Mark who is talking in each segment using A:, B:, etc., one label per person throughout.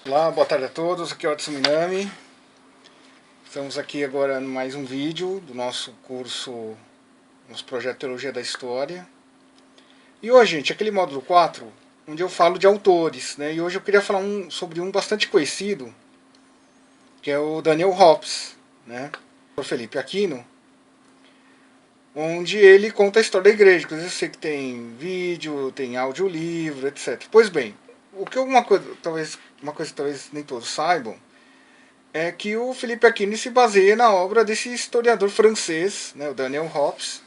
A: Olá, boa tarde a todos, aqui é o Otsu Minami. Estamos aqui agora em mais um vídeo do nosso curso, nosso projeto Teologia da História. E hoje, gente, aquele módulo 4, onde eu falo de autores, né? E hoje eu queria falar sobre um bastante conhecido, que é o Daniel Hobbes, né? Por Felipe Aquino, onde ele conta a história da igreja. Inclusive eu sei que tem vídeo, tem audiolivro, etc. Pois bem, o que uma coisa talvez nem todos saibam, é que o Felipe Aquino se baseia na obra desse historiador francês, né, o Daniel Hobbes,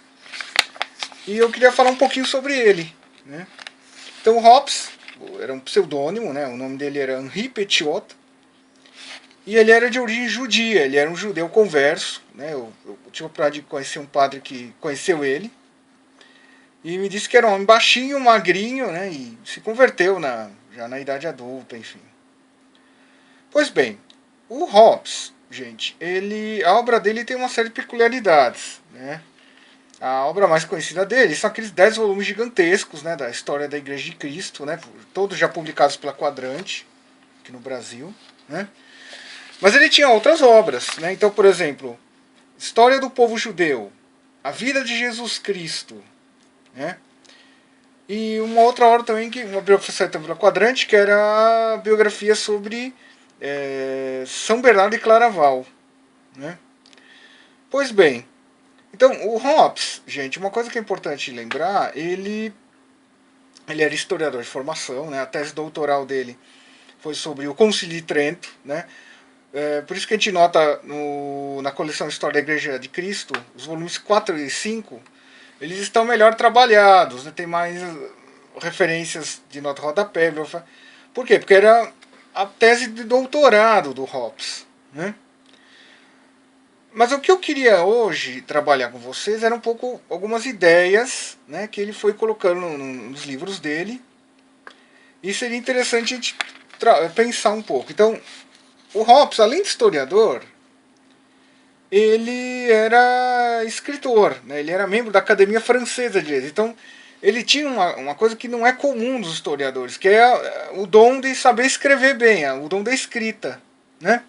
A: e eu queria falar um pouquinho sobre ele. Né? Então, Hobbes era um pseudônimo, né, o nome dele era Henri Petiot, e ele era de origem judia, ele era um judeu converso. Né, eu tive a oportunidade de conhecer um padre que conheceu ele, e me disse que era um homem baixinho, magrinho, né, e se converteu já na idade adulta, enfim. Pois bem, o Hobbes, gente, a obra dele tem uma série de peculiaridades, né? A obra mais conhecida dele são aqueles 10 volumes gigantescos, né, da história da Igreja de Cristo, né, todos já publicados pela Quadrante, aqui no Brasil, né? Mas ele tinha outras obras, né? Então, por exemplo, História do Povo Judeu, A Vida de Jesus Cristo, né? E uma outra obra também, uma biografia pela Quadrante, que era a biografia sobre São Bernardo e Claraval, né? Pois bem, então o Hobbes, gente, uma coisa que é importante lembrar, ele era historiador de formação, né? A tese doutoral dele foi sobre o Concílio de Trento, né? Por isso que a gente nota na coleção História da Igreja de Cristo, os volumes 4 e 5, eles estão melhor trabalhados, né? Tem mais referências de nota rodapé. Por quê? Porque era a tese de doutorado do Hobbes, né? Mas o que eu queria hoje trabalhar com vocês era um pouco algumas ideias, né, que ele foi colocando nos livros dele. E seria interessante a gente pensar um pouco. Então, o Hobbes, além de historiador, ele era escritor, né, ele era membro da Academia Francesa de Letras. Então, ele tinha uma coisa que não é comum dos historiadores, que é o dom de saber escrever bem, o dom da escrita, né?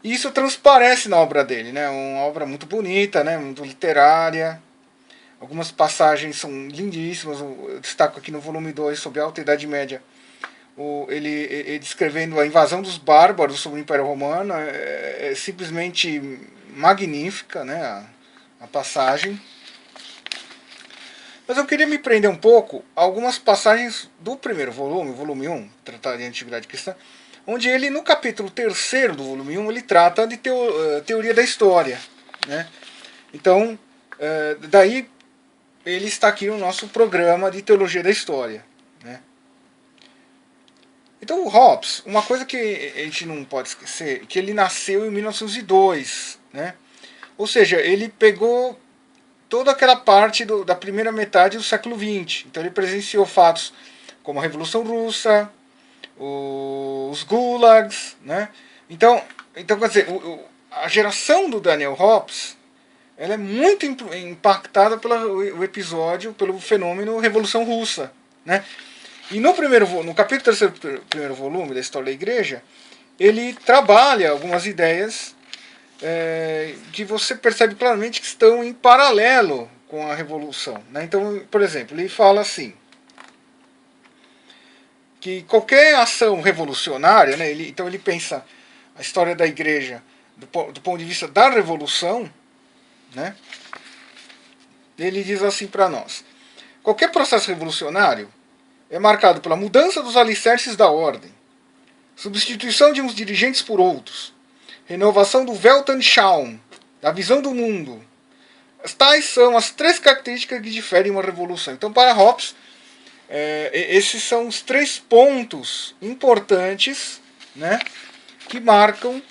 A: E isso transparece na obra dele, né? Uma obra muito bonita, né? Muito literária. Algumas passagens são lindíssimas. Eu destaco aqui no volume 2 sobre a Alta Idade Média, ele descrevendo a invasão dos bárbaros sobre o Império Romano. É simplesmente magnífica, né? A passagem. Mas eu queria me prender um pouco a algumas passagens do primeiro volume, volume 1, Tratado de Antiguidade Cristã, onde ele, no capítulo 3º do volume 1, ele trata de teoria da história. Né? Então, daí ele está aqui no nosso programa de Teologia da História. Né? Então, o Hobbes, uma coisa que a gente não pode esquecer, é que ele nasceu em 1902. Né? Ou seja, ele pegou toda aquela parte da primeira metade do século XX. Então ele presenciou fatos como a Revolução Russa, os gulags, né? Então quer dizer, a geração do Daniel Hobbes, ela é muito impactada pelo episódio, pelo fenômeno Revolução Russa, né? E no capítulo 3º do primeiro volume da História da Igreja, ele trabalha algumas ideias que você percebe claramente que estão em paralelo com a Revolução. Né? Então, por exemplo, ele fala assim, que qualquer ação revolucionária, né, então ele pensa a história da igreja do ponto de vista da revolução, né, ele diz assim para nós: qualquer processo revolucionário é marcado pela mudança dos alicerces da ordem, substituição de uns dirigentes por outros, renovação do Weltanschauung, da visão do mundo. Tais são as três características que diferem uma revolução. Então, para Hobbes, esses são os 3 pontos importantes, né, que marcam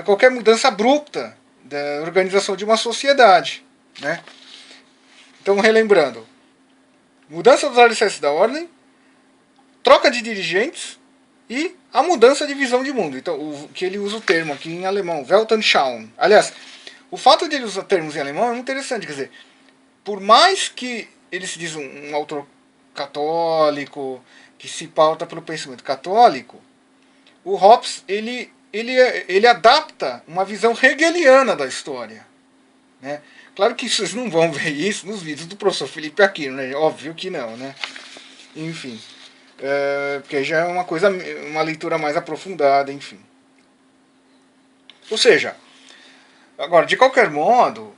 A: qualquer mudança abrupta da organização de uma sociedade. Né? Então, relembrando, mudança dos alicerces da ordem, troca de dirigentes e a mudança de visão de mundo. Então, que ele usa o termo aqui em alemão, Weltanschauung. Aliás, o fato de ele usar termos em alemão é muito interessante. Quer dizer, por mais que ele se diz um autor católico, que se pauta pelo pensamento católico, o Hobbes ele adapta uma visão hegeliana da história, né? Claro que vocês não vão ver isso nos vídeos do professor Felipe Aquino, né? Óbvio que não, né? Enfim, porque já é uma leitura mais aprofundada, enfim. Ou seja, agora, de qualquer modo,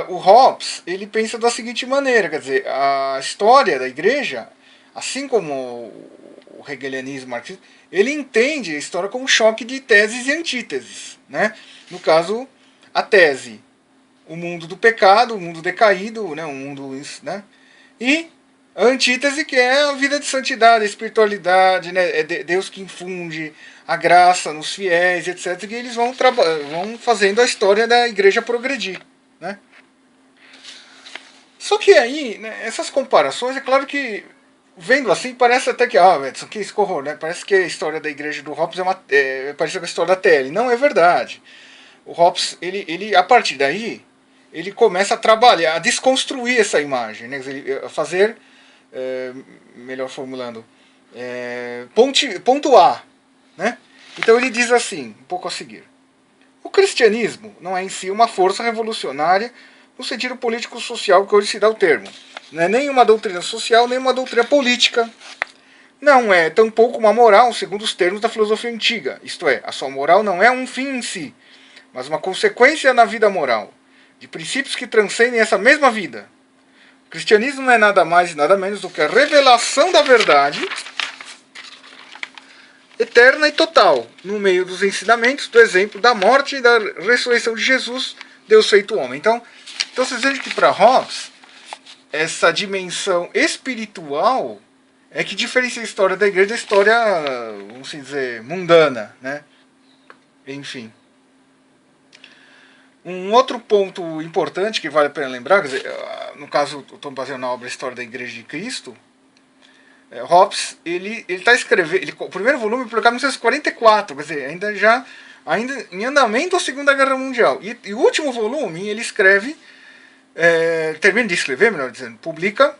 A: o Hobbes ele pensa da seguinte maneira, quer dizer, a história da igreja, assim como o hegelianismo marxista, ele entende a história como um choque de teses e antíteses, né? No caso, a tese, o mundo do pecado, o mundo decaído, né? O mundo, né? E a antítese, que é a vida de santidade, a espiritualidade, né? É Deus que infunde a graça nos fiéis, etc. E eles vão fazendo a história da igreja progredir, né? Só que aí, né, essas comparações, é claro que, vendo assim, parece até que, Edson, que escorro, né? Parece que a história da igreja do Hobbes parece com a história da TL. Não é verdade. O Hobbes, ele, a partir daí, ele começa a trabalhar, a desconstruir essa imagem, né? A fazer, melhor formulando, pontuar, né? Então ele diz assim, um pouco a seguir: o cristianismo não é em si uma força revolucionária no sentido político-social que hoje se dá o termo. Não é nem uma doutrina social, nem uma doutrina política. Não é tampouco uma moral, segundo os termos da filosofia antiga. Isto é, a sua moral não é um fim em si, mas uma consequência na vida moral, de princípios que transcendem essa mesma vida. O cristianismo não é nada mais e nada menos do que a revelação da verdade eterna e total, no meio dos ensinamentos, do exemplo da morte e da ressurreição de Jesus, Deus feito homem. Então vocês veem que para Hobbes, essa dimensão espiritual é que diferencia a história da igreja da história, vamos dizer, mundana, né? Enfim. Um outro ponto importante que vale a pena lembrar, quer dizer, no caso, eu estou baseando na obra História da Igreja de Cristo, Hobbes, ele está escrevendo, o primeiro volume foi publicado em 1944, quer dizer, ainda em andamento a Segunda Guerra Mundial. E o último volume ele escreve, termina de escrever, melhor dizendo, publica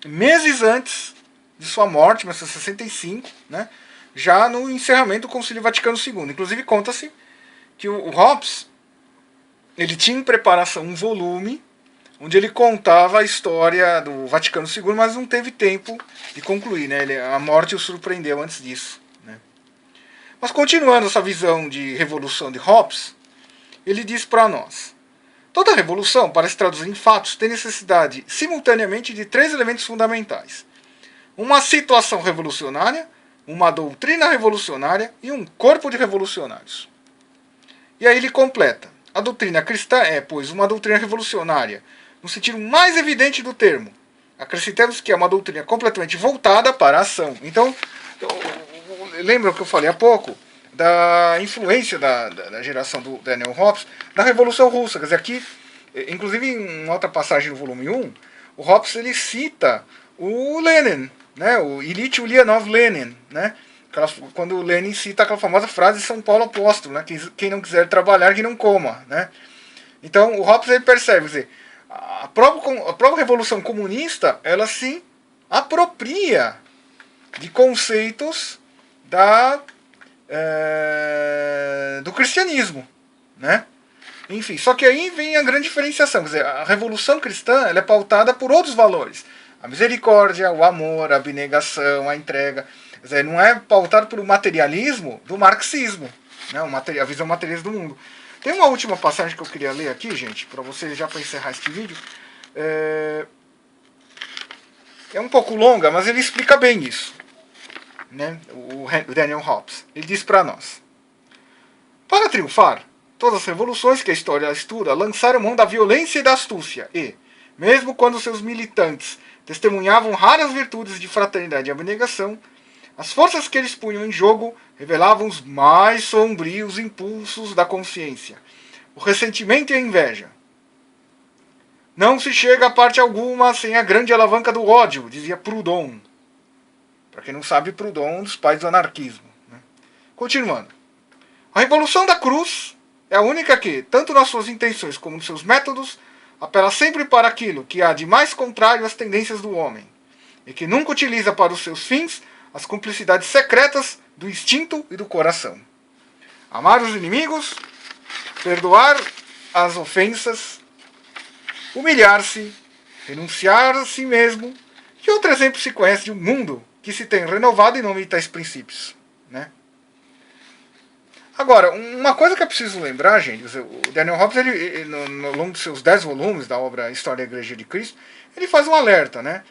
A: meses antes de sua morte, em 1965, né, já no encerramento do Concílio Vaticano II. Inclusive conta-se que o Hobbes ele tinha em preparação um volume onde ele contava a história do Vaticano II, mas não teve tempo de concluir, né? A morte o surpreendeu antes disso, né? Mas continuando essa visão de revolução de Hobbes, ele diz para nós: toda revolução, para se traduzir em fatos, tem necessidade simultaneamente de 3 elementos fundamentais: uma situação revolucionária, uma doutrina revolucionária e um corpo de revolucionários. E aí ele completa: a doutrina cristã é, pois, uma doutrina revolucionária, no sentido mais evidente do termo. Acrescentamos que é uma doutrina completamente voltada para a ação. Então, lembra o que eu falei há pouco? Da influência da geração do Daniel Hobbes na Revolução Russa. Quer dizer, aqui, inclusive em outra passagem no volume 1, o Hobbes ele cita o Lenin, né? O Ilyich Ulyanov Lenin, né? Quando o Lenin cita aquela famosa frase de São Paulo Apóstolo, né? Quem não quiser trabalhar, que não coma, né? Então o Hobbes ele percebe, quer dizer, a própria Revolução Comunista ela se apropria de conceitos do cristianismo, né? Enfim, só que aí vem a grande diferenciação, quer dizer, a Revolução Cristã ela é pautada por outros valores: a misericórdia, o amor, a abnegação, a entrega. Quer dizer, não é pautado pelo materialismo do marxismo, né? A visão materialista do mundo. Tem uma última passagem que eu queria ler aqui, gente, para vocês, já para encerrar este vídeo. É um pouco longa, mas ele explica bem isso, né? O Daniel Hobbes. Ele diz para nós: para triunfar, todas as revoluções que a história estuda lançaram mão da violência e da astúcia e, mesmo quando seus militantes testemunhavam raras virtudes de fraternidade e abnegação, as forças que eles punham em jogo revelavam os mais sombrios impulsos da consciência, o ressentimento e a inveja. Não se chega a parte alguma sem a grande alavanca do ódio, dizia Proudhon. Para quem não sabe, Proudhon é um dos pais do anarquismo, né? Continuando. A Revolução da Cruz é a única que, tanto nas suas intenções como nos seus métodos, apela sempre para aquilo que há de mais contrário às tendências do homem, e que nunca utiliza para os seus fins as cumplicidades secretas do instinto e do coração. Amar os inimigos, perdoar as ofensas, humilhar-se, renunciar a si mesmo. Que outro exemplo se conhece de um mundo que se tem renovado em nome de tais princípios? Né? Agora, uma coisa que é preciso lembrar, gente, o Daniel Hobbes, ele, no longo dos seus 10 volumes da obra História da Igreja de Cristo, ele faz um alerta, né?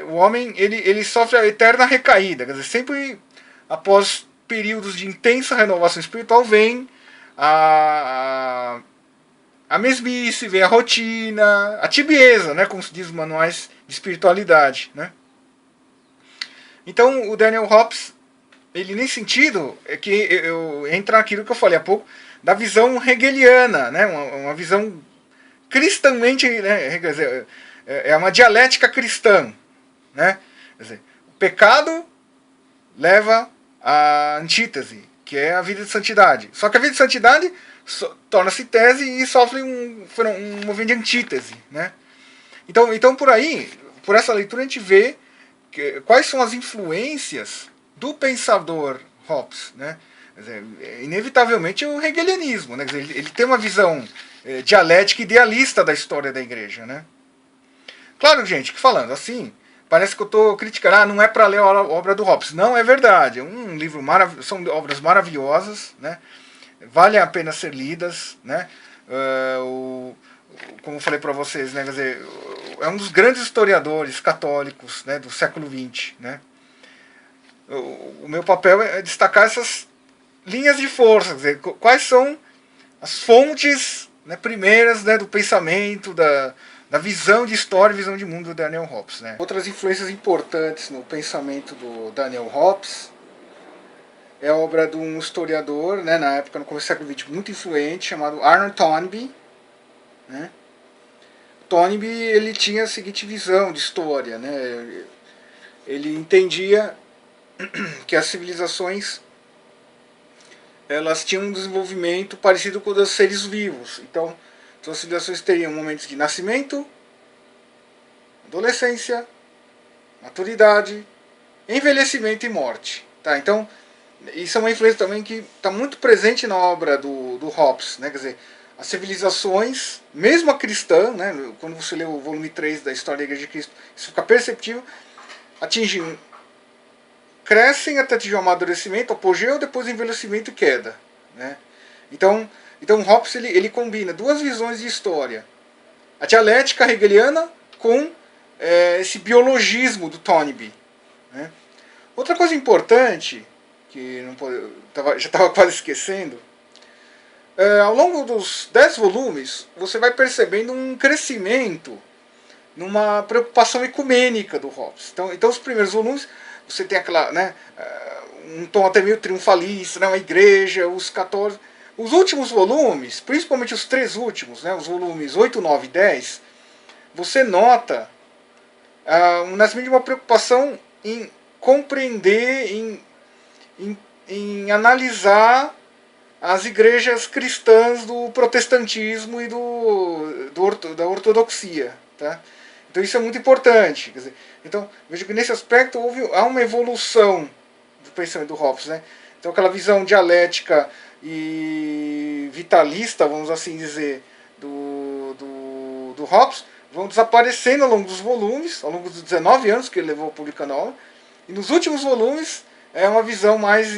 A: O homem, ele sofre a eterna recaída, quer dizer, sempre após períodos de intensa renovação espiritual vem a mesmice, vem a rotina, a tibieza, né, como se diz nos manuais de espiritualidade, né? Então, o Daniel Hobbes, ele nesse sentido, é que entra naquilo que eu falei há pouco, da visão hegeliana, né, uma visão cristãmente, né, quer dizer, é uma dialética cristã, né? Quer dizer, o pecado leva à antítese, que é a vida de santidade. Só que a vida de santidade torna-se tese e sofre um movimento de antítese, né? Então por aí, por essa leitura a gente vê quais são as influências do pensador Hobbes, né? Quer dizer, inevitavelmente o hegelianismo, né? Quer dizer, ele tem uma visão dialética idealista da história da igreja, né? Claro, gente, que falando assim, parece que eu estou criticando, não é para ler a obra do Hobbes. Não, é verdade, é um livro são obras maravilhosas, né? Vale a pena ser lidas, né? Como eu falei para vocês, né? Quer dizer, é um dos grandes historiadores católicos, né, do século XX, né? O meu papel é destacar essas linhas de força, quer dizer, quais são as fontes, né, primeiras, né, do pensamento, da visão de história e visão de mundo do Daniel Hobbes, né? Outras influências importantes no pensamento do Daniel Hobbes é a obra de um historiador, né, na época, no começo do século XX, muito influente, chamado Arnold Toynbee, né? Toynbee, ele tinha a seguinte visão de história, né? Ele entendia que as civilizações, elas tinham um desenvolvimento parecido com o dos seres vivos. Então as civilizações teriam momentos de nascimento, adolescência, maturidade, envelhecimento e morte. Tá? Então, isso é uma influência também que está muito presente na obra do Hobbes. Né? Quer dizer, as civilizações, mesmo a cristã, né? Quando você lê o volume 3 da História da Igreja de Cristo, isso fica perceptível, crescem até atingir o amadurecimento, apogeu, depois envelhecimento e queda. Né? Então Hobbes ele combina duas visões de história. A dialética hegeliana com esse biologismo do Toynbee. Né? Outra coisa importante, que já estava quase esquecendo, ao longo dos 10 volumes, você vai percebendo um crescimento numa preocupação ecumênica do Hobbes. Então os primeiros volumes, você tem aquela, né, um tom até meio triunfalista, né, uma igreja, os católicos. Os últimos volumes, principalmente os 3 últimos, né, os volumes 8, 9 e 10, você nota um nascimento de uma preocupação em compreender, em analisar as igrejas cristãs do protestantismo e da ortodoxia. Tá? Então isso é muito importante. Quer dizer, então, vejo que nesse aspecto há uma evolução do pensamento do Hobbes. Né? Então aquela visão dialética e vitalista, vamos assim dizer, do Hobbes, vão desaparecendo ao longo dos volumes, ao longo dos 19 anos que ele levou publicando a obra, e nos últimos volumes é uma visão mais,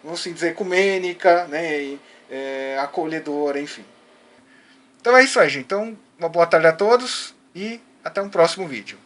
A: vamos assim dizer, ecumênica, né, acolhedora, enfim. Então é isso aí, gente. Então, uma boa tarde a todos e até um próximo vídeo.